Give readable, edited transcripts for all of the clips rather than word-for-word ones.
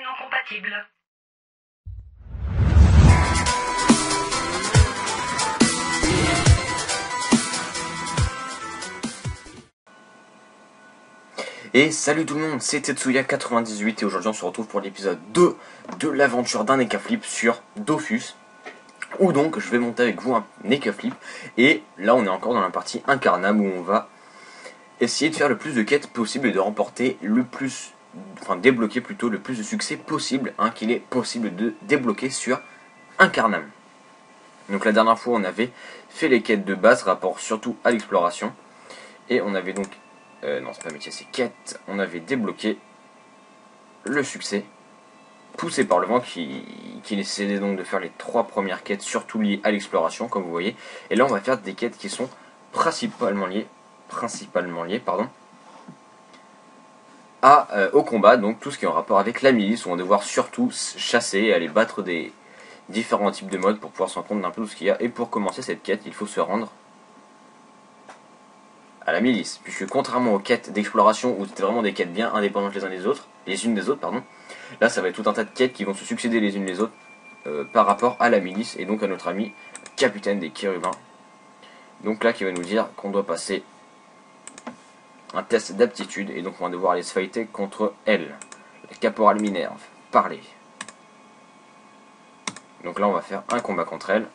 non compatible. Et salut tout le monde, c'est Tetsuya98 et aujourd'hui on se retrouve pour l'épisode 2 de l'aventure d'un Eka Flip sur Dofus. Où donc je vais monter avec vous un Eka Flip. Et là on est encore dans la partie Incarnam où on va essayer de faire le plus de quêtes possible et de remporter le plus, enfin débloquer plutôt le plus de succès possible qu'il est possible de débloquer sur Incarnam. Donc la dernière fois on avait fait les quêtes de base, rapport surtout à l'exploration. Et on avait donc non, c'est pas métier, c'est quête. On avait débloqué le succès, poussé par le vent, qui essayait donc de faire les 3 premières quêtes, surtout liées à l'exploration, comme vous voyez. Et là, on va faire des quêtes qui sont principalement liées au combat, donc tout ce qui est en rapport avec la milice, où on va devoir surtout chasser et aller battre des différents types de modes pour pouvoir se rendre compte d'un peu de ce qu'il y a. Et pour commencer cette quête, il faut se rendre à la milice, puisque contrairement aux quêtes d'exploration où c'était vraiment des quêtes bien indépendantes les unes des autres, là ça va être tout un tas de quêtes qui vont se succéder les unes les autres par rapport à la milice et donc à notre ami capitaine des Kérubins. Donc là qui va nous dire qu'on doit passer un test d'aptitude et donc on va devoir aller se fighter contre elle, la caporale Minerve. Parler. Donc là on va faire un combat contre elle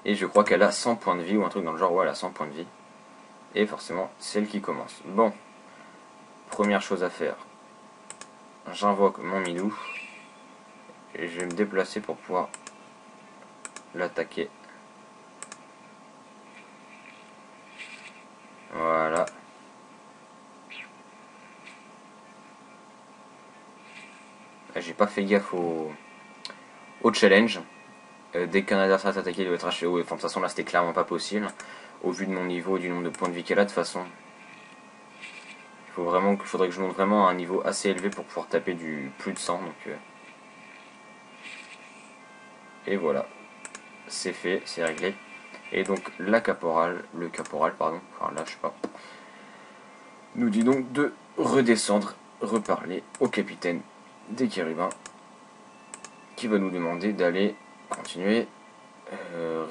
et je crois qu'elle a 100 points de vie ou un truc dans le genre, ouais elle a 100 points de vie. Et forcément, c'est elle qui commence. Bon, première chose à faire. J'invoque mon Milou. Et je vais me déplacer pour pouvoir l'attaquer. Voilà. J'ai pas fait gaffe au challenge. Dès qu'un adversaire est attaqué, il doit être haché. Enfin, de toute façon, là, c'était clairement pas possible. Au vu de mon niveau et du nombre de points de vie qu'elle a, de toute façon. Il faudrait que je monte vraiment à un niveau assez élevé pour pouvoir taper du plus de 100. Donc, et voilà. C'est fait, c'est réglé. Et donc, le caporal, enfin là, je sais pas, nous dit donc de redescendre, reparler au capitaine des Kérubins, qui va nous demander d'aller continuer,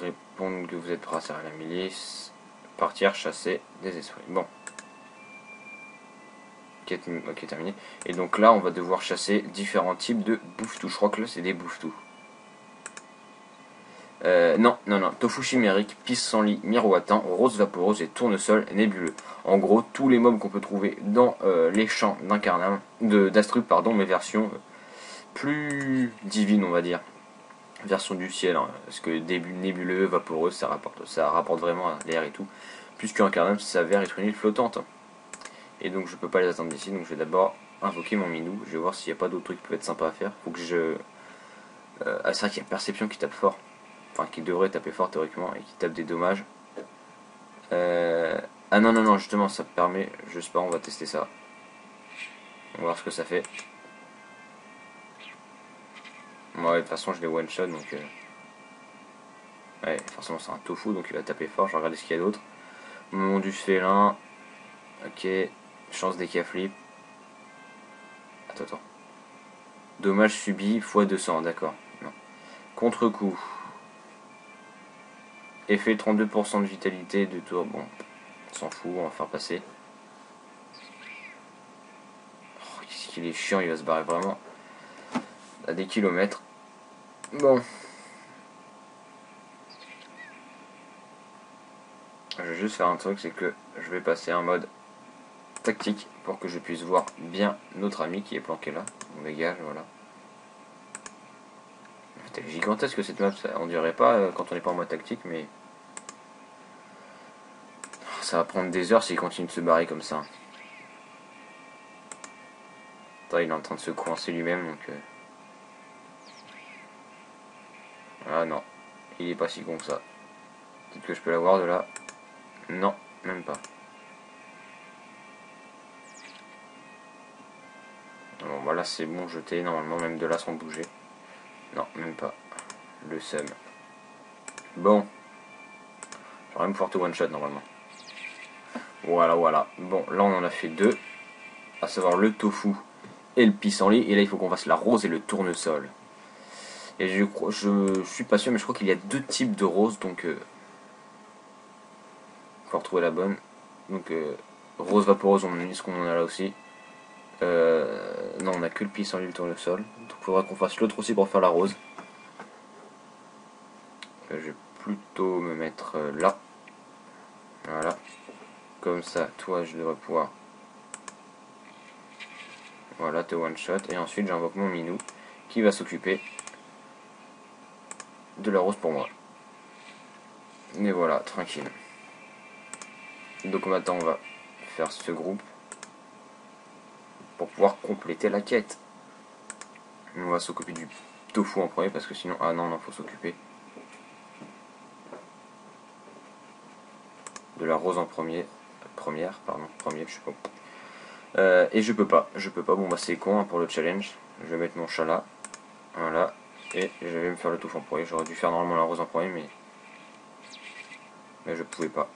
répondre que vous êtes prêts à servir la milice, partir chasser des esprits. Bon. Ok, terminé. Et donc là, on va devoir chasser différents types de bouffetous. Je crois que là, c'est des bouffetous. Non. Tofu chimérique, pissenlit miroitant, rose vaporeuse et tournesol nébuleux. En gros, tous les mobs qu'on peut trouver dans les champs d'Incarnam, d'Astrub, mais version plus divine, on va dire. Version du ciel, parce que début nébuleux, vaporeuse, ça rapporte vraiment à l'air et tout. Puisque Incarnam s'avère être une île flottante. Et donc je peux pas les attendre d'ici, donc je vais d'abord invoquer mon Minou. Je vais voir s'il n'y a pas d'autres trucs qui peuvent être sympas à faire. Faut que je... c'est vrai qu'il y a Perception qui tape fort. Enfin, qui devrait taper fort théoriquement et qui tape des dommages. Ah non, justement, ça permet... Je sais pas, on va tester ça. On va voir ce que ça fait. Ouais, de toute façon, je l'ai one shot donc... Ouais, forcément, c'est un tofu donc il va taper fort. Je vais regarder ce qu'il y a d'autre. Moment du félin. Ok. Chance des K-flip. Attends. Dommage subi x 200, d'accord. Contre-coup. Effet 32% de vitalité de tour. Bon, on s'en fout, on va faire passer. Oh, qu'est-ce qu'il est chiant, il va se barrer vraiment à des kilomètres. Bon. Je vais juste faire un truc, c'est que je vais passer en mode tactique pour que je puisse voir bien notre ami qui est planqué là. On dégage, voilà. C'est gigantesque cette map, on dirait pas quand on n'est pas en mode tactique, mais ça va prendre des heures s'il continue de se barrer comme ça. Attends, il est en train de se coincer lui-même, donc... Ah non, il est pas si con que ça. Peut-être que je peux l'avoir de là. Non, même pas. Bon, voilà, c'est bon, jeté, normalement, même de là sans bouger. Non, même pas. Le seum. Bon. J'aurais même pouvoir tout one shot normalement. Voilà. Bon, là on en a fait 2. À savoir le tofu et le pissenlit. Et là, il faut qu'on fasse la rose et le tournesol. Et je suis pas sûr, mais je crois qu'il y a 2 types de roses, donc faut retrouver la bonne. Donc rose vaporeuse, on dit ce qu'on en a là aussi. Non, on a que le pissenlit et le tournesol. Donc il faudra qu'on fasse l'autre aussi pour faire la rose. Je vais plutôt me mettre là. Voilà. Comme ça, toi, je devrais pouvoir. Voilà, te one shot. Et ensuite, j'invoque mon minou qui va s'occuper de la rose pour moi. Mais voilà, tranquille. Donc maintenant, on va faire ce groupe pour pouvoir compléter la quête. On va s'occuper du tofu en premier parce que sinon. Ah non, non, faut s'occuper de la rose en premier. Premier, je sais pas. Et je peux pas. Bon, bah c'est con hein, pour le challenge. Je vais mettre mon chat là. Voilà. Et je vais me faire le tofu en premier. J'aurais dû faire normalement la rose en premier, mais je pouvais pas.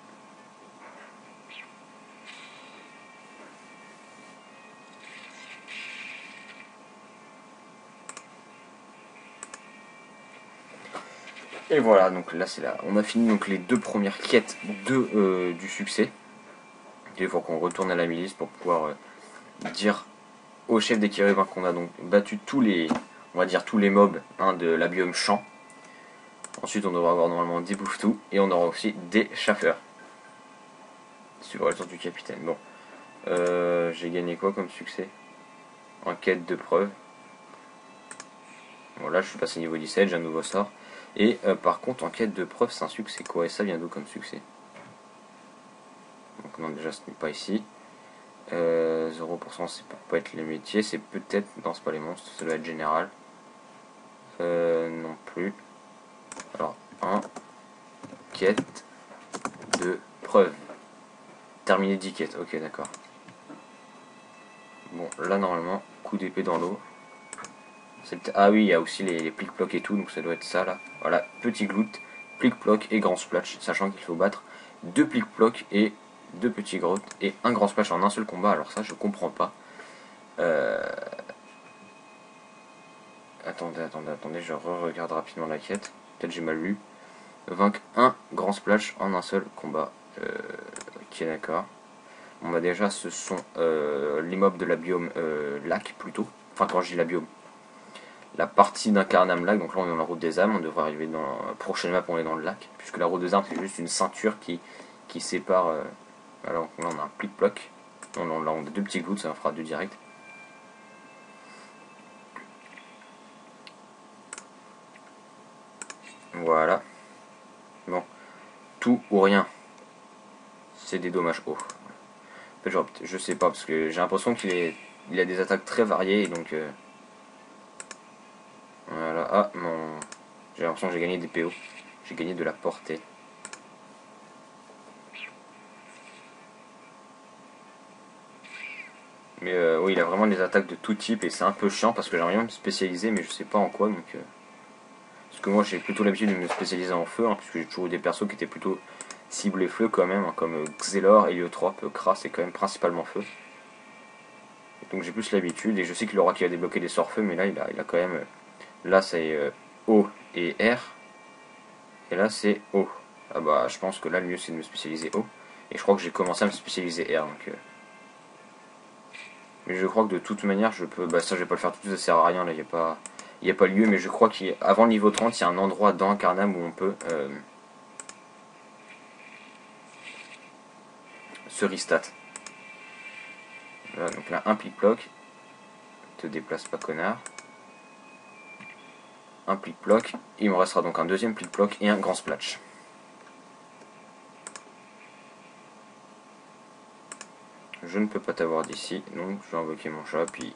Et voilà, donc là c'est là. On a fini donc les 2 premières quêtes du succès. Il faut qu'on retourne à la milice pour pouvoir dire au chef des Kérubins qu'on a donc battu tous les, on va dire tous les mobs hein, de la biome champ. Ensuite on devra avoir normalement des bouffetous et on aura aussi des chaffeurs. Suivre le tour du capitaine. Bon, j'ai gagné quoi comme succès? En quête de preuve. Bon là je suis passé niveau 17, j'ai un nouveau sort. Et par contre en quête de preuve c'est un succès quoi? Et ça vient d'où comme succès? Donc non déjà ce n'est pas ici. 0% c'est peut pas être les métiers, c'est peut-être. Non c'est pas les monstres, ça doit être général. Non plus. Alors 1 quête de preuve. Terminer 10 quêtes, ok d'accord. Bon là normalement, coup d'épée dans l'eau. Ah oui, il y a aussi les plic-ploc et tout, donc ça doit être ça là. Voilà, petit glout, plic-ploc et grand splash, sachant qu'il faut battre 2 plic-ploc et 2 petits grottes et un grand splash en un seul combat. Alors ça je comprends pas. Attendez, je regarde rapidement la quête. Peut-être j'ai mal lu. Vaincre un grand splash en un seul combat. Ok d'accord. Bon bah déjà ce sont les mobs de la biome lac plutôt. Enfin quand je dis la biome. La partie d'Incarnam Lac, donc là on est dans la route des âmes, on devrait arriver dans la prochaine map, on est dans le lac, puisque la route des âmes c'est juste une ceinture qui sépare. Alors là on a un plic-ploc, là on a 2 petits gouttes, ça en fera 2 direct. Voilà. Bon, tout ou rien, c'est des dommages hauts. En fait, genre, je sais pas, parce que j'ai l'impression il a des attaques très variées, et donc. Voilà, ah, j'ai l'impression que j'ai gagné des PO. J'ai gagné de la portée. Mais oui, il a vraiment des attaques de tout type et c'est un peu chiant parce que j'aimerais bien me spécialiser, mais je sais pas en quoi. Donc, parce que moi j'ai plutôt l'habitude de me spécialiser en feu, hein, puisque j'ai toujours eu des persos qui étaient plutôt ciblés feu quand même, hein, comme Xelor, Héliotrope, Kras, c'est quand même principalement feu. Donc j'ai plus l'habitude et je sais qu'il aura qui va débloquer des sorts feu, mais là il a quand même. Là c'est O et R, et là c'est O. Ah bah je pense que là le mieux c'est de me spécialiser O. Et je crois que j'ai commencé à me spécialiser R. Donc, mais je crois que de toute manière je peux. Bah ça je vais pas le faire tout de suite, ça sert à rien là, il n'y a pas lieu, mais je crois qu'avant le niveau 30 il y a un endroit dans Incarnam où on peut se restat. Voilà, donc là un plic-ploc. Te déplace pas connard. Un plic-ploc. Il me restera donc un deuxième plic-ploc et un grand splash. Je ne peux pas t'avoir d'ici, donc je vais invoquer mon chat, puis de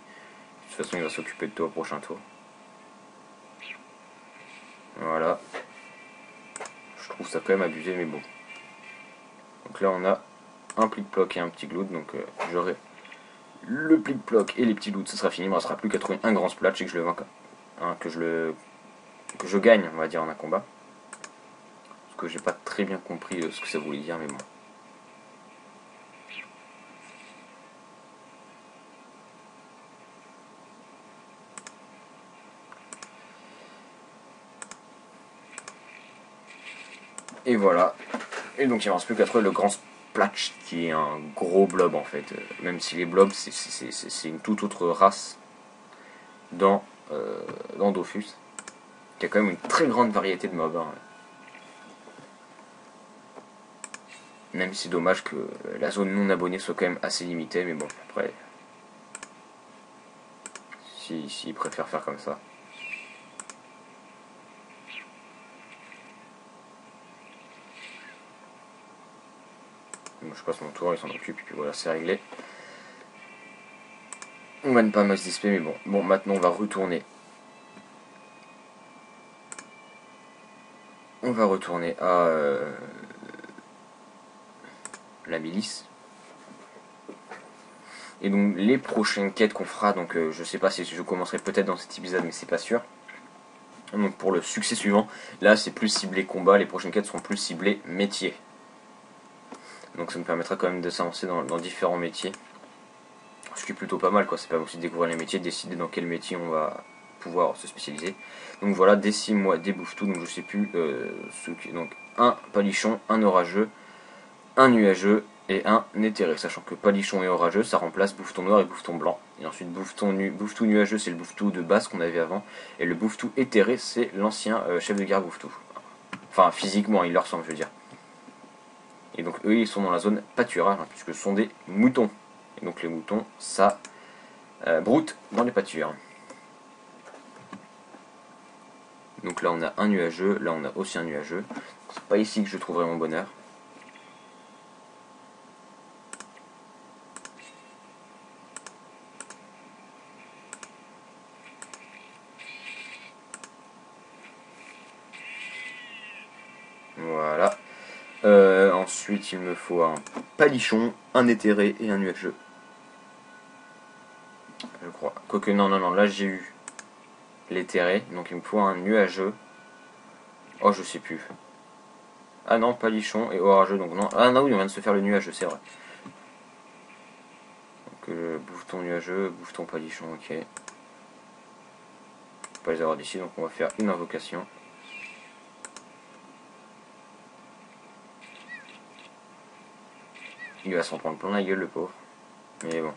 toute façon il va s'occuper de toi au prochain tour. Voilà. Je trouve ça quand même abusé, mais bon. Donc là on a un plic-ploc et un petit glout, donc j'aurai le plic-ploc et les petits glouts, ça sera fini. Il ne me restera plus qu'à trouver un grand splash et que je le vainque. Hein, que je gagne, on va dire, en un combat. Parce que j'ai pas très bien compris ce que ça voulait dire, mais bon. Et voilà. Et donc il ne me reste plus qu'à trouver le grand Splatch, qui est un gros blob en fait. Même si les blobs, c'est une toute autre race dans Dofus. Il y a quand même une très grande variété de mobs. Hein. Même si c'est dommage que la zone non abonnée soit quand même assez limitée, mais bon, après, s'ils préfèrent faire comme ça. Moi, je passe mon tour, ils s'en occupent, et puis voilà, c'est réglé. On gagne pas max d'XP, mais bon. Bon, maintenant, on va retourner. On va retourner à la milice. Et donc, les prochaines quêtes qu'on fera, donc je sais pas si je commencerai peut-être dans cet épisode, mais c'est pas sûr. Donc, pour le succès suivant, là, c'est plus ciblé combat, les prochaines quêtes seront plus ciblées métier. Donc, ça nous permettra quand même de s'avancer dans différents métiers. Ce qui est plutôt pas mal, quoi. C'est pas aussi de découvrir les métiers, de décider dans quel métier on va pouvoir se spécialiser. Donc voilà, des 6 mois, des bouffes-tout, donc je sais plus donc un palichon, un orageux, un nuageux et un éthéré, sachant que palichon et orageux ça remplace bouffe-ton noir et bouffe-ton blanc. Et ensuite bouffe-tout nuageux, c'est le bouffe-tout de base qu'on avait avant, et le bouffe-tout éthéré c'est l'ancien chef de guerre bouffe-tout. Enfin physiquement il leur ressemble, je veux dire. Et donc eux ils sont dans la zone pâturage, hein, puisque ce sont des moutons. Et donc les moutons ça broute dans les pâtures. Donc là on a un nuageux, là on a aussi un nuageux. C'est pas ici que je trouverai mon bonheur. Voilà. Ensuite il me faut un palichon, un éthéré et un nuageux. Je crois. Quoique non, là j'ai eu l'éthéré, donc il me faut un nuageux. Oh je sais plus. Ah non, palichon et orageux, donc non. Ah non oui, on vient de se faire le nuageux, c'est vrai. Donc bouffe ton nuageux, bouffe ton palichon, ok. Pas les avoir d'ici, donc on va faire une invocation. Il va s'en prendre plein la gueule le pauvre. Mais bon.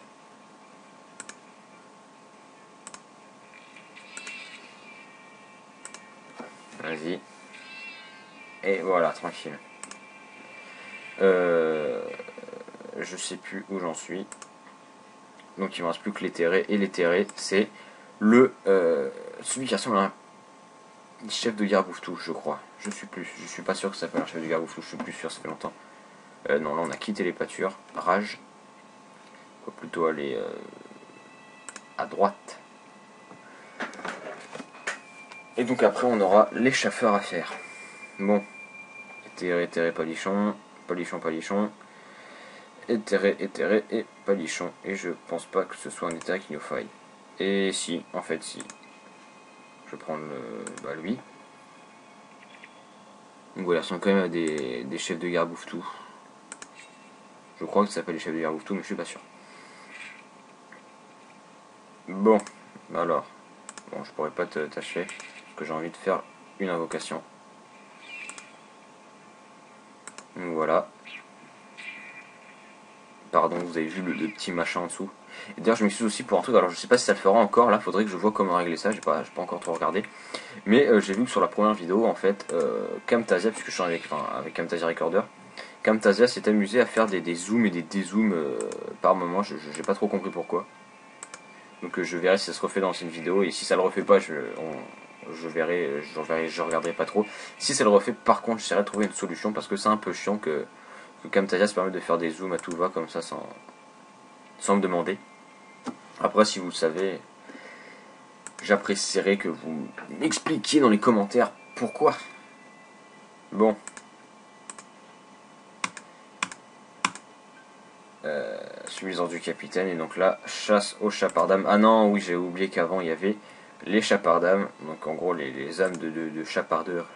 Vas-y. Et voilà, tranquille. Je sais plus où j'en suis. Donc il me reste plus que l'éthéré. Et l'éthéré, c'est celui qui ressemble à un chef de guerre bouffe-tout, je crois. Je suis pas sûr que ça s'appelle un chef de guerre bouffe-tout, je suis plus sûr, ça fait longtemps. Non, là on a quitté les pâtures. Rage. Faut plutôt aller à droite. Et donc après on aura les chaffeurs à faire. Bon. Éthéré, palichon. Palichon. Éthéré et palichon. Et je pense pas que ce soit un éthéré qui nous faille. Et si, en fait si. Je vais prendre lui. Donc voilà, ce sont quand même des chefs de guerre bouffe-tout. Je crois que ça s'appelle les chefs de guerre bouffe-tout, mais je suis pas sûr. Bon, alors. Bon, je pourrais pas t'achever, parce que j'ai envie de faire une invocation. Donc voilà. Pardon, vous avez vu le petit machin en dessous. Et d'ailleurs, je m'excuse aussi pour un truc, alors je sais pas si ça le fera encore, là, faudrait que je vois comment régler ça, j'ai pas encore trop regardé. Mais j'ai vu que sur la première vidéo, en fait, Camtasia, puisque je suis avec Camtasia Recorder, Camtasia s'est amusé à faire des zooms et des dézooms par moment, j'ai pas trop compris pourquoi. Donc je verrai si ça se refait dans une vidéo, et si ça le refait pas, je regarderai pas trop. Si ça le refait, par contre, j'essaierai de trouver une solution, parce que c'est un peu chiant que Camtasia se permet de faire des zooms à tout va, comme ça, sans me demander. Après, si vous le savez, j'apprécierais que vous m'expliquiez dans les commentaires pourquoi. Bon. Suffisance du capitaine, et donc là, chasse aux chapardam. Ah non, oui, j'ai oublié qu'avant il y avait les chapardam, donc en gros les âmes de chapardeurs.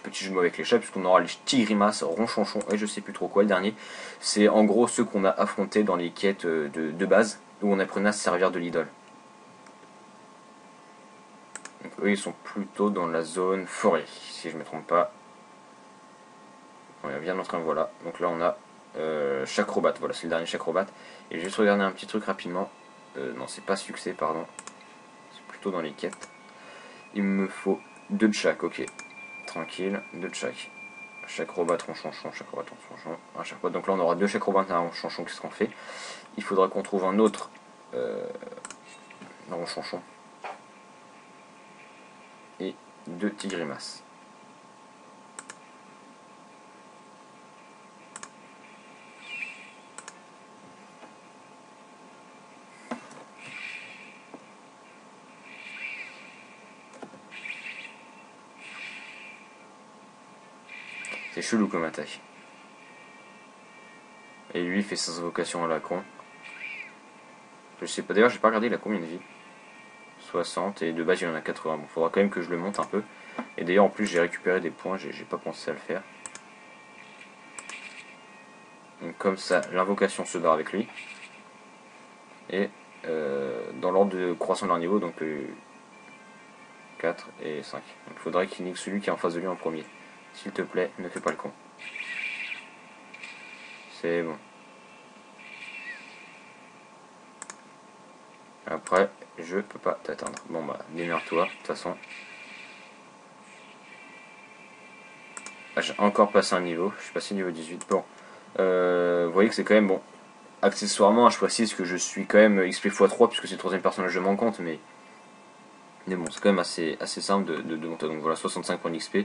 Petit jeu de mots avec les chats, puisqu'on aura les tigrimas, ronchonchon et je sais plus trop quoi le dernier. C'est en gros ceux qu'on a affrontés dans les quêtes de base, où on apprenait à se servir de l'idole. Donc eux ils sont plutôt dans la zone forêt, si je me trompe pas. On vient d'entrer, voilà. Donc là on a Chacrobat, voilà c'est le dernier Chacrobat. Et je vais juste regarder un petit truc rapidement. Non c'est pas succès, pardon. C'est plutôt dans les quêtes. Il me faut 2 de chaque, ok. Tranquille, 2 de chaque. Chacrobat, ronchonchon, Chacrobat, ronchonchon, un Chacrobat. Donc là on aura 2 Chacrobat et un ronchonchon, qu'est-ce qu'on fait? Il faudra qu'on trouve un autre ronchonchon. Et 2 Tigrimas. C'est chelou comme attaque. Et lui il fait ses invocations à la con. Je sais pas, d'ailleurs j'ai pas regardé il a combien de vie. 60 et de base il en a 80. Bon, faudra quand même que je le monte un peu. Et d'ailleurs en plus j'ai récupéré des points, j'ai pas pensé à le faire. Donc comme ça l'invocation se barre avec lui. Et dans l'ordre de croissance de leur niveau, donc 4 et 5. Donc il faudrait qu'il nique celui qui est en face de lui en premier. S'il te plaît, ne fais pas le con. C'est bon. Après, je peux pas t'atteindre. Bon bah, démerde-toi, de toute façon. Ah, j'ai encore passé un niveau, je suis passé niveau 18. Bon, vous voyez que c'est quand même bon. Accessoirement, je précise que je suis quand même XP x3 puisque c'est le troisième personnage de mon compte, mais bon, c'est quand même assez simple de monter. Donc voilà, 65 points d'XP.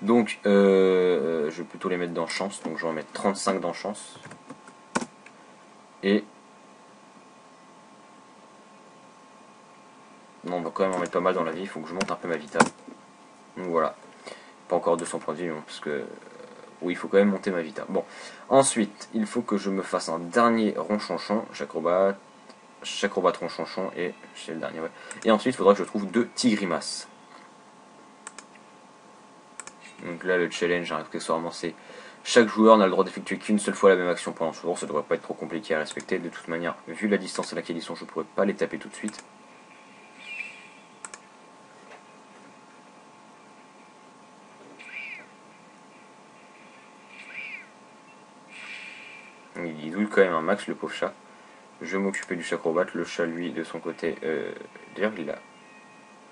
Donc, je vais plutôt les mettre dans chance. Donc je vais en mettre 35 dans chance. Et non, on va quand même en mettre pas mal dans la vie. Il faut que je monte un peu ma vita. Donc voilà. Pas encore 200 points de vie, parce que oui, il faut quand même monter ma vita. Bon, ensuite, il faut que je me fasse un dernier ronchonchon, Chacrobat, ronchonchon, et c'est le dernier, ouais. Et ensuite, il faudra que je trouve 2 Tigrimas. Donc là, le challenge, accessoirement, c'est chaque joueur n'a le droit d'effectuer qu'une seule fois la même action pendant ce tour. Ça devrait pas être trop compliqué à respecter. De toute manière, vu la distance à laquelle ils sont, je pourrais pas les taper tout de suite. Il douille quand même un max, le pauvre chat. Je vais m'occuper du Chacrobat. Le chat, lui, de son côté, d'ailleurs,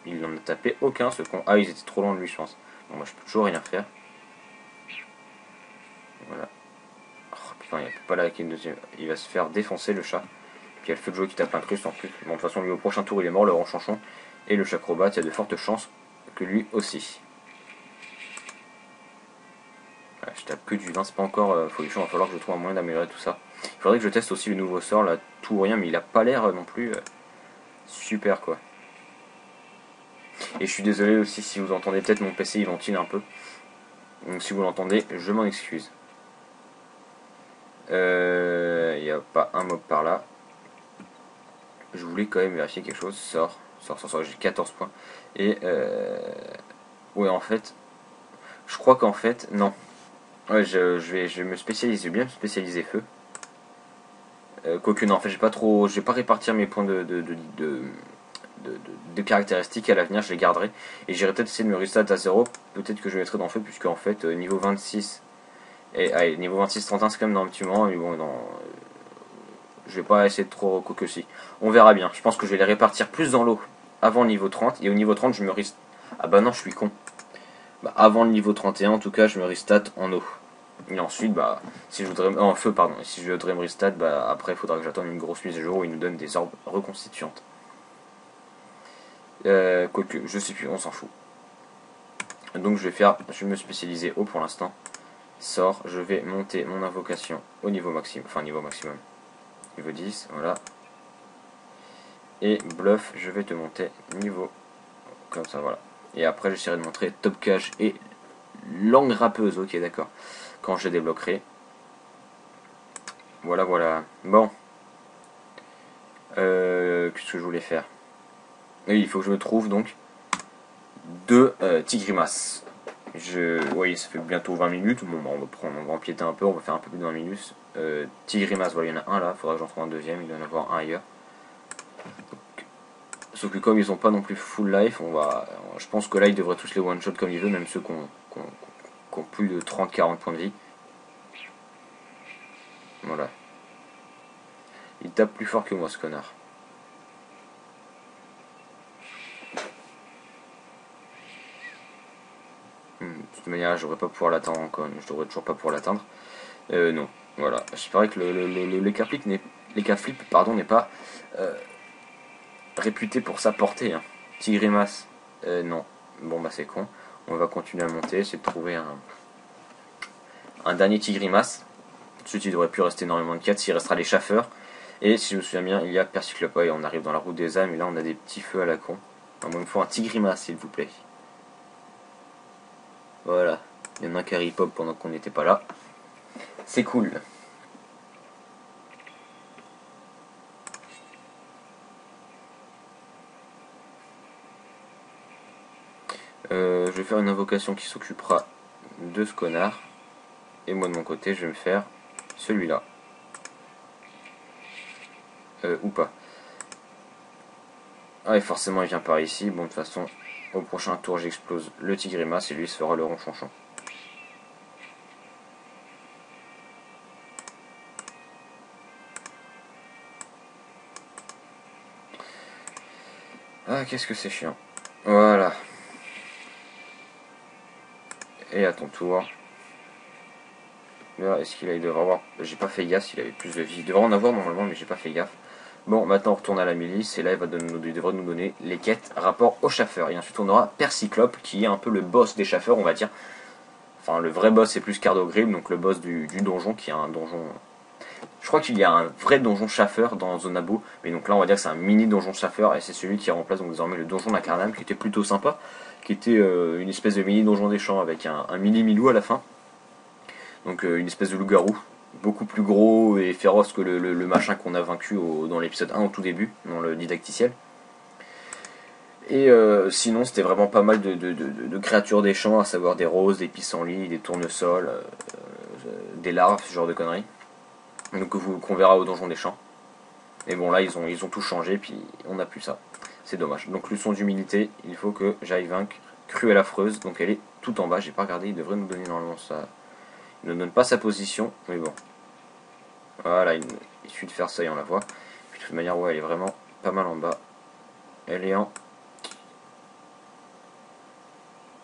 il n'en a tapé aucun, ce con. Ah, ils étaient trop loin de lui, je pense. Bon, moi, je peux toujours rien faire. Voilà. Oh putain, il n'y a pas là qui est une deuxième. Il va se faire défoncer, le chat. Puis il y a le feu de joie qui tape incruste en plus. Bon, de toute façon, lui, au prochain tour, il est mort, le ronchonchon. Et le Chacrobat, il y a de fortes chances que lui aussi. Ouais, je tape que du 20, c'est pas encore folichon. Il va falloir que je trouve un moyen d'améliorer tout ça. Il faudrait que je teste aussi le nouveau sort, là, tout ou rien, mais il a pas l'air non plus super, quoi. Et je suis désolé aussi si vous entendez peut-être mon PC, il ventile un peu. Donc si vous l'entendez, je m'en excuse. Il n'y a pas un mob par là. Je voulais quand même vérifier quelque chose. Sort, j'ai 14 points. Et ouais, en fait, je crois qu'en fait, non. Ouais, je vais me spécialiser, bien me spécialiser feu. Quoique non, en fait, je vais pas répartir mes points de caractéristiques à l'avenir, je les garderai. Et j'irai peut-être essayer de me restart à 0. Peut-être que je mettrai dans le feu, puisque en fait, niveau 26. Et allez, niveau 26-31, c'est quand même dans un petit moment. Mais bon, je vais pas essayer de trop quoique si. On verra bien. Je pense que je vais les répartir plus dans l'eau avant le niveau 30. Et au niveau 30, je me reste. Ah bah non, je suis con. Bah, avant le niveau 31, en tout cas, je me restat en eau. Et ensuite, bah, si je voudrais. En feu, pardon. Si je voudrais me restat, bah, après, il faudra que j'attende une grosse mise à jour où il nous donne des orbes reconstituantes. Quoique, je sais plus, on s'en fout. Donc, je vais me spécialiser eau pour l'instant. Sort, je vais monter mon invocation au niveau maximum. Enfin, niveau maximum. Niveau 10, voilà. Et bluff, je vais te monter niveau. Comme ça, voilà. Et après, j'essaierai de montrer top cage et langue rappeuse. Ok, d'accord. Quand je les débloquerai. Voilà, voilà. Bon. Qu'est-ce que je voulais faire? Oui, il faut que je me trouve donc 2 Tigrimas. Oui, ça fait bientôt 20 minutes. Bon, bah, on va empiéter un peu, on va faire un peu plus de 20 minutes. Tigrimas, voilà, il y en a un là, il faudra que j'en trouve un deuxième, il doit y en avoir un ailleurs. Sauf que comme ils ont pas non plus full life, je pense que là ils devraient tous les one shot comme ils veulent, même ceux qui ont plus de 30-40 points de vie. Voilà. Il tape plus fort que moi, ce connard. De toute manière, je devrais pas pouvoir l'atteindre encore. Je devrais toujours pas pouvoir l'atteindre. Non. Voilà. C'est vrai que l'écaflip, pardon, n'est pas réputé pour sa portée. Hein. Tigrimas, non. Bon, bah c'est con. On va continuer à monter, essayer de trouver un dernier Tigrimas. Ensuite, il devrait plus rester énormément de quêtes. Il restera les chaffeurs. Et si je me souviens bien, il y a Persiclopa. Et on arrive dans la route des âmes. Et là, on a des petits feux à la con. Alors, il me faut un Tigrimas, s'il vous plaît. Voilà. Il y en a un qui arrive pop pendant qu'on n'était pas là. C'est cool. Je vais faire une invocation qui s'occupera de ce connard. Et moi de mon côté, je vais me faire celui-là. Ou pas. Ah et forcément il vient par ici. Bon de toute façon, au prochain tour j'explose le Tigrimas et lui se fera le ronchonchon. Ah qu'est-ce que c'est chiant. Voilà. Et à ton tour. Là, est-ce qu'il devrait avoir... J'ai pas fait gaffe s'il avait plus de vie. Il devrait en avoir normalement, mais j'ai pas fait gaffe. Bon, maintenant on retourne à la milice, et là il devrait nous donner les quêtes rapport au chaffeur. Et ensuite on aura Persiclope, qui est un peu le boss des chaffeurs, on va dire. Enfin, le vrai boss c'est plus Cardogrim, donc le boss du donjon, qui est un donjon... Je crois qu'il y a un vrai donjon chaffeur dans Zonabo, mais donc là on va dire que c'est un mini donjon chaffeur, et c'est celui qui remplace donc désormais le donjon d'Acarnam, qui était plutôt sympa, qui était une espèce de mini donjon des champs avec un mini Milou à la fin. Donc une espèce de loup-garou, beaucoup plus gros et féroce que le machin qu'on a vaincu dans l'épisode 1 au tout début, dans le didacticiel. Et sinon c'était vraiment pas mal de créatures des champs, à savoir des roses, des pissenlits, des tournesols, des larves, ce genre de conneries. Donc qu'on verra au donjon des champs. Et bon là ils ont tout changé, puis on n'a plus ça. C'est dommage. Donc leçon d'humilité, il faut que j'aille vaincre Cruelle Affreuse, donc elle est tout en bas, j'ai pas regardé, il devrait nous donner normalement ça. Il ne donne pas sa position, mais bon. Voilà, il suffit de faire ça et on la voit. Puis de toute manière, ouais, elle est vraiment pas mal en bas. Elle est en...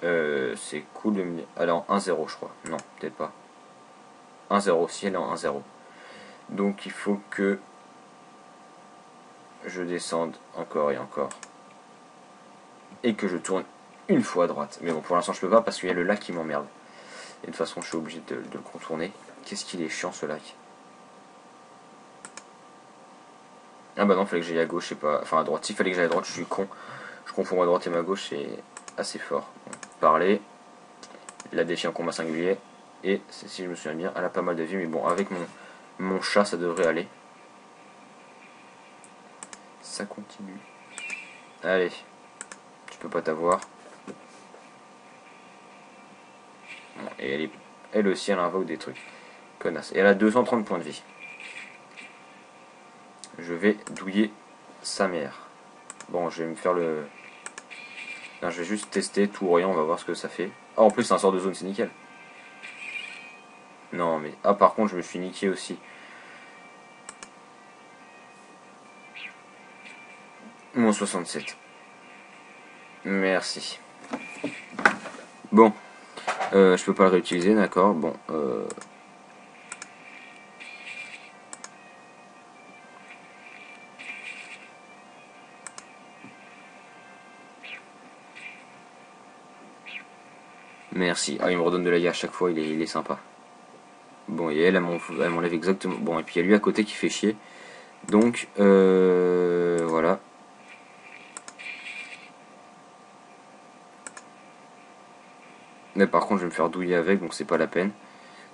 c'est cool de me dire... Elle est en 1-0, je crois. Non, peut-être pas. 1-0, si elle est en 1-0. Donc il faut que je descende encore et encore. Et que je tourne une fois à droite. Mais bon, pour l'instant, je peux pas parce qu'il y a le lac qui m'emmerde. Et de toute façon, je suis obligé de le contourner. Qu'est-ce qu'il est chiant, ce lac. Ah bah non, fallait que j'aille à gauche, c'est pas... Enfin à droite, s'il fallait que j'aille à droite, je suis con. Je confonds ma droite et ma gauche, c'est assez fort. Bon, parler, la défie en combat singulier, et si je me souviens bien, elle a pas mal de vie, mais bon, avec mon chat, ça devrait aller. Ça continue. Allez, tu peux pas t'avoir. Bon, et elle aussi, elle invoque des trucs. Connasse. Et elle a 230 points de vie. Je vais douiller sa mère. Bon, je vais me faire le... Non, je vais juste tester tout ou rien, on va voir ce que ça fait. Ah, en plus, c'est un sort de zone, c'est nickel. Non, mais... Ah, par contre, je me suis niqué aussi. Mon 67. Merci. Bon. Je peux pas le réutiliser, d'accord. Bon. Merci. Ah, il me redonne de la vie à chaque fois, il est sympa. Bon, et elle m'enlève exactement... Bon, et puis il y a lui à côté qui fait chier. Donc, voilà. Mais par contre, je vais me faire douiller avec, donc c'est pas la peine.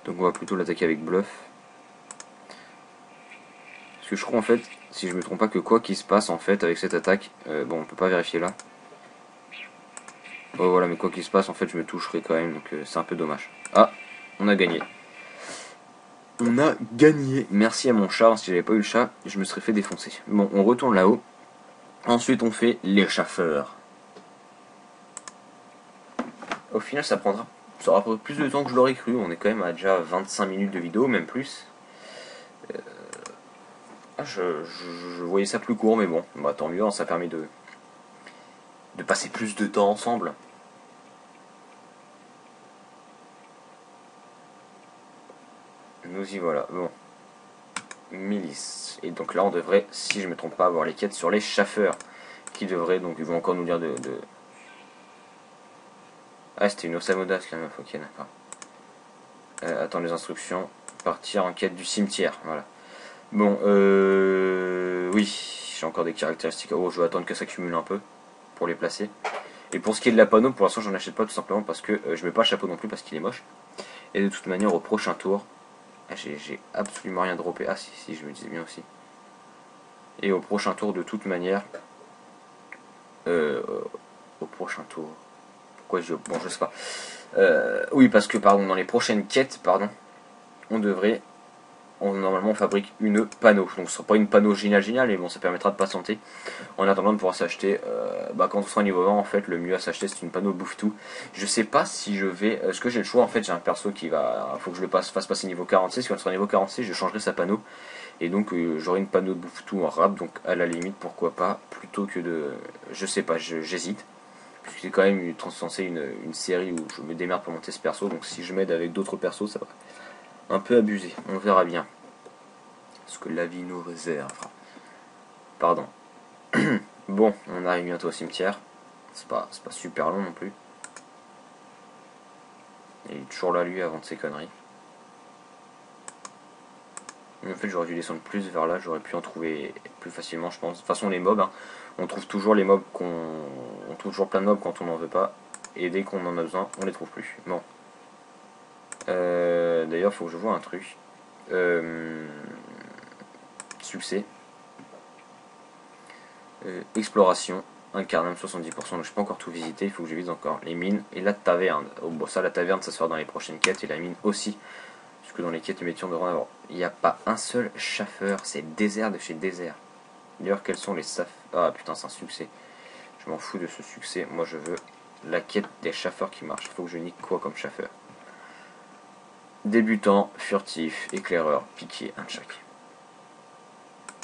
Donc on va plutôt l'attaquer avec bluff. Parce que je crois en fait, si je me trompe pas, que quoi qu'il se passe en fait avec cette attaque, bon on peut pas vérifier là. Oh voilà, mais quoi qu'il se passe en fait je me toucherai quand même, donc c'est un peu dommage. Ah, on a gagné. On a gagné. Merci à mon chat, si j'avais pas eu le chat, je me serais fait défoncer. Bon, on retourne là-haut. Ensuite on fait l'échaffeur. Au final ça aura plus de temps que je l'aurais cru, on est quand même à déjà 25 minutes de vidéo, même plus. Ah, je voyais ça plus court, mais bon, bah, tant mieux, hein, ça permet de passer plus de temps ensemble. Nous y voilà, bon. Milice. Et donc là, on devrait, si je me trompe pas, avoir les quêtes sur les chaffeurs. Qui devraient, donc ils vont encore nous dire de... Ah, c'était une Osamodas quand même, ok, d'accord. Attends les instructions. Partir en quête du cimetière, voilà. Bon, oui, j'ai encore des caractéristiques. Oh, je vais attendre que ça cumule un peu pour les placer. Et pour ce qui est de la panneau, pour l'instant, j'en achète pas tout simplement parce que je mets pas le chapeau non plus parce qu'il est moche. Et de toute manière, au prochain tour, j'ai absolument rien droppé. Ah, si, je me disais bien aussi. Et au prochain tour, de toute manière, au prochain tour. Pourquoi je. Bon, je sais pas. Oui, parce que, pardon, dans les prochaines quêtes, pardon, on devrait. Normalement, on fabrique une panneau. Donc, ce sera pas une panneau génial, mais bon, ça permettra de patienter. En attendant de pouvoir s'acheter, quand on sera niveau 20, en fait, le mieux à s'acheter, c'est une panneau bouffe-tout. Je sais pas si je vais. Est-ce que j'ai le choix? En fait, j'ai un perso qui va. Faut que je le fasse passer niveau 46. Quand on sera niveau 46, je changerai sa panneau. Et donc, j'aurai une panneau de bouffe-tout en rap. Donc, à la limite, pourquoi pas. Plutôt que de. Je sais pas, j'hésite. Puisque c'est quand même censé une série où je me démerde pour monter ce perso. Donc, si je m'aide avec d'autres persos, ça va un peu abusé. On verra bien. Ce que la vie nous réserve. Pardon. Bon, on arrive bientôt au cimetière. C'est pas super long non plus. Il est toujours là lui avant de ses conneries. Mais en fait j'aurais dû descendre plus vers là, j'aurais pu en trouver plus facilement je pense. De toute façon les mobs, hein, on trouve toujours les mobs on trouve toujours plein de mobs quand on n'en veut pas. Et dès qu'on en a besoin, on les trouve plus. Bon. D'ailleurs faut que je vois un truc. Succès. Exploration. Incarnam 70%, donc je peux encore tout visiter, il faut que je visite encore les mines et la taverne. Oh, bon, ça, la taverne, ça sera dans les prochaines quêtes et la mine aussi, puisque dans les quêtes métiers, on devrait en avoir. Il n'y a pas un seul chaffeur, c'est désert de chez désert. D'ailleurs, quels sont les saf... Ah putain, c'est un succès. Je m'en fous de ce succès, moi je veux la quête des chaffeurs qui marche. Il faut que je nique quoi comme chaffeur? Débutant, furtif, éclaireur, piqué, un de chaque.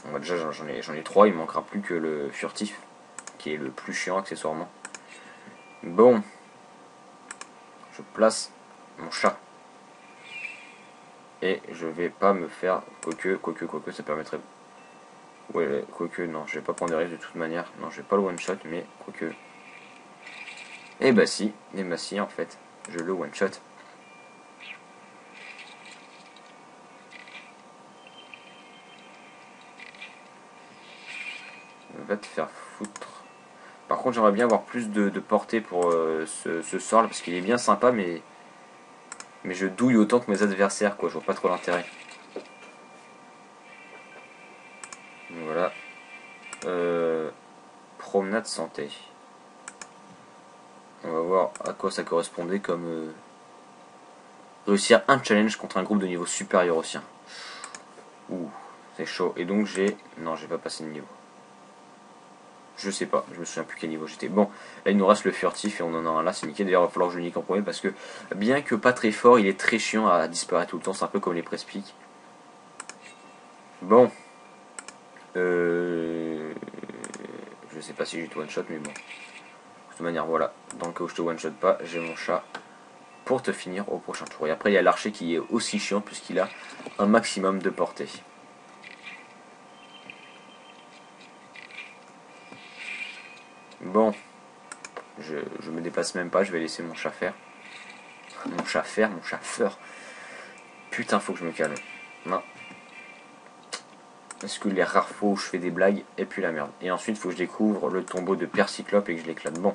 Bon, bah, déjà, j'en ai 3, il me manquera plus que le furtif, qui est le plus chiant accessoirement. Bon, je place mon chat. Et je vais pas me faire, quoique, ça permettrait... Ouais, quoique, non, je vais pas prendre des risques de toute manière. Non, je vais pas le one shot, mais quoique... Et bah si, en fait, je le one shot. Va te faire foutre. Par contre, j'aimerais bien avoir plus de portée pour ce sort là, parce qu'il est bien sympa, mais je douille autant que mes adversaires, quoi. Je vois pas trop l'intérêt. Voilà. Promenade santé. On va voir à quoi ça correspondait comme... réussir un challenge contre un groupe de niveau supérieur au sien. Ouh, c'est chaud. Et donc j'ai... Non, j'ai pas passé de niveau. Je sais pas, je me souviens plus quel niveau j'étais. Bon, là il nous reste le furtif et on en a un là, c'est nickel. D'ailleurs il va falloir que je le nique en premier parce que bien que pas très fort, il est très chiant à disparaître tout le temps. C'est un peu comme les press-pics. Bon. Je sais pas si j'ai tout one-shot, mais bon. De toute manière, voilà. Dans le cas où je te one-shot pas, j'ai mon chat pour te finir au prochain tour. Et après il y a l'archer qui est aussi chiant puisqu'il a un maximum de portée. Bon, je me déplace même pas, je vais laisser mon chat faire. Mon chat feur. Putain, faut que je me calme. Non. Est-ce que les rares fois où je fais des blagues, et puis la merde. Et ensuite, faut que je découvre le tombeau de Percyclope et que je l'éclate. Bon.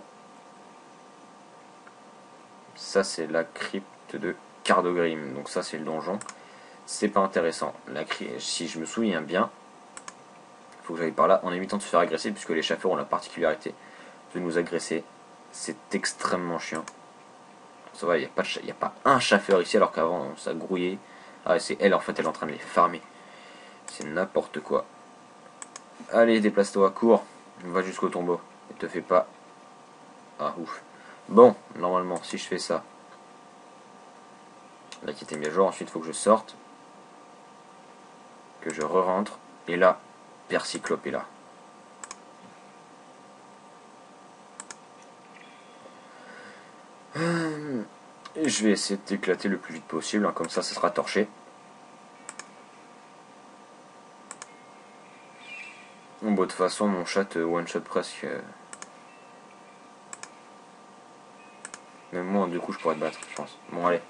Ça, c'est la crypte de Cardogrim. Donc ça, c'est le donjon. C'est pas intéressant. Si je me souviens bien, faut que j'aille par là en évitant de se faire agresser, puisque les chaffeurs ont la particularité de nous agresser. C'est extrêmement chiant. Ça va, il n'y a pas un chaffeur ici, alors qu'avant, ça grouillait. Ah, c'est elle, en fait, elle est en train de les farmer. C'est n'importe quoi. Allez, déplace-toi, cours. Va jusqu'au tombeau. Ne te fais pas... Ah, ouf. Bon, normalement, si je fais ça... Là, qui était mis à jour. Ensuite, il faut que je sorte. Que je re-rentre. Et là, Percyclope est là. Et je vais essayer d'éclater le plus vite possible, hein, comme ça sera torché. Bon, de toute façon, mon chat one shot presque. Même moi, du coup, je pourrais te battre, je pense. Bon, allez.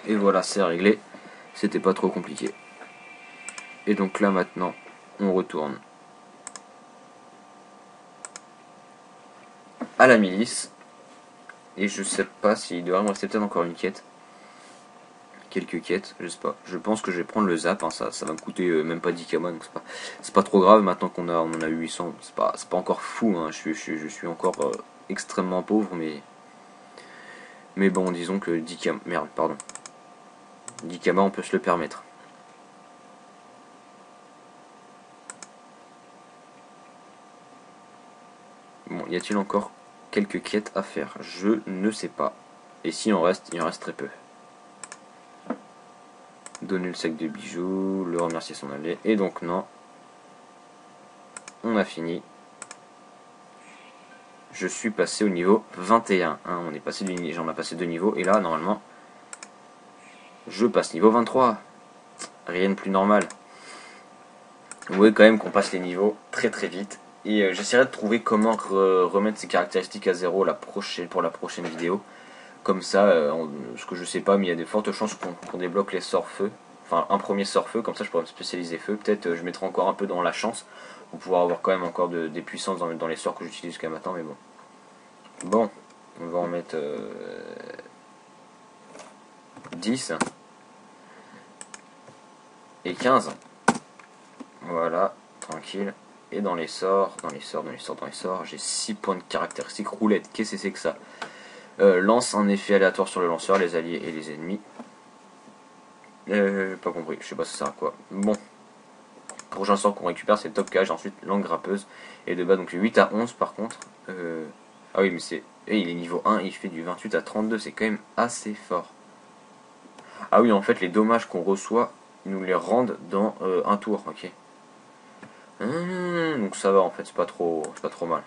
Et voilà, c'est réglé. C'était pas trop compliqué. Et donc là, maintenant, on retourne à la milice. Et je sais pas s'il devrait me rester peut-être encore une quête. Quelques quêtes, je sais pas. Je pense que je vais prendre le zap, hein, ça va me coûter même pas 10 kamas, donc c'est pas trop grave maintenant qu'on on en a eu 800. C'est pas encore fou, hein, je suis encore extrêmement pauvre, mais bon, disons que 10 kamas, merde, pardon. 10 kamas, on peut se le permettre. Bon, y a-t-il encore quelques quêtes à faire? Je ne sais pas. Et s'il en reste, il en reste très peu. Donner le sac de bijoux, le remercier son allié, et donc non. On a fini. Je suis passé au niveau 21. Hein, on est passé j'en ai passé 2 niveaux, et là, normalement, je passe niveau 23. Rien de plus normal. Vous voyez quand même qu'on passe les niveaux très très vite. Et j'essaierai de trouver comment remettre ces caractéristiques à zéro pour la prochaine vidéo. Comme ça, ce que je sais pas, mais il y a de fortes chances qu'on débloque les sorts feu. Enfin, un premier sort feu, comme ça je pourrais me spécialiser feu. Peut-être je mettrai encore un peu dans la chance pour pouvoir avoir quand même encore des puissances dans les sorts que j'utilise jusqu'à maintenant, mais bon. Bon, on va en mettre 10 et 15. Voilà, tranquille. Et dans les sorts, j'ai 6 points de caractéristiques. Roulette, qu'est-ce que c'est que ça? Lance un effet aléatoire sur le lanceur, les alliés et les ennemis. Pas compris, je sais pas ça sert à quoi. Bon. Prochain sort qu'on récupère, c'est Top Cage, ensuite Langue Grappeuse. Et de bas, donc 8 à 11 par contre. Ah oui, mais c'est. Et il est niveau 1, il fait du 28 à 32, c'est quand même assez fort. Ah oui, en fait, les dommages qu'on reçoit, ils nous les rendent dans un tour, ok. Donc ça va en fait, c'est pas trop mal.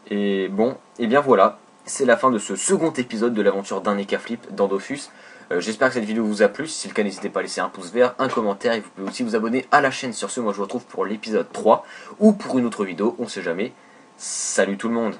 Et bon, et bien voilà, c'est la fin de ce second épisode de l'aventure d'un Eka Flip dans Dofus. J'espère que cette vidéo vous a plu, si c'est le cas n'hésitez pas à laisser un pouce vert, un commentaire et vous pouvez aussi vous abonner à la chaîne. Sur ce, moi je vous retrouve pour l'épisode 3 ou pour une autre vidéo, on sait jamais. Salut tout le monde!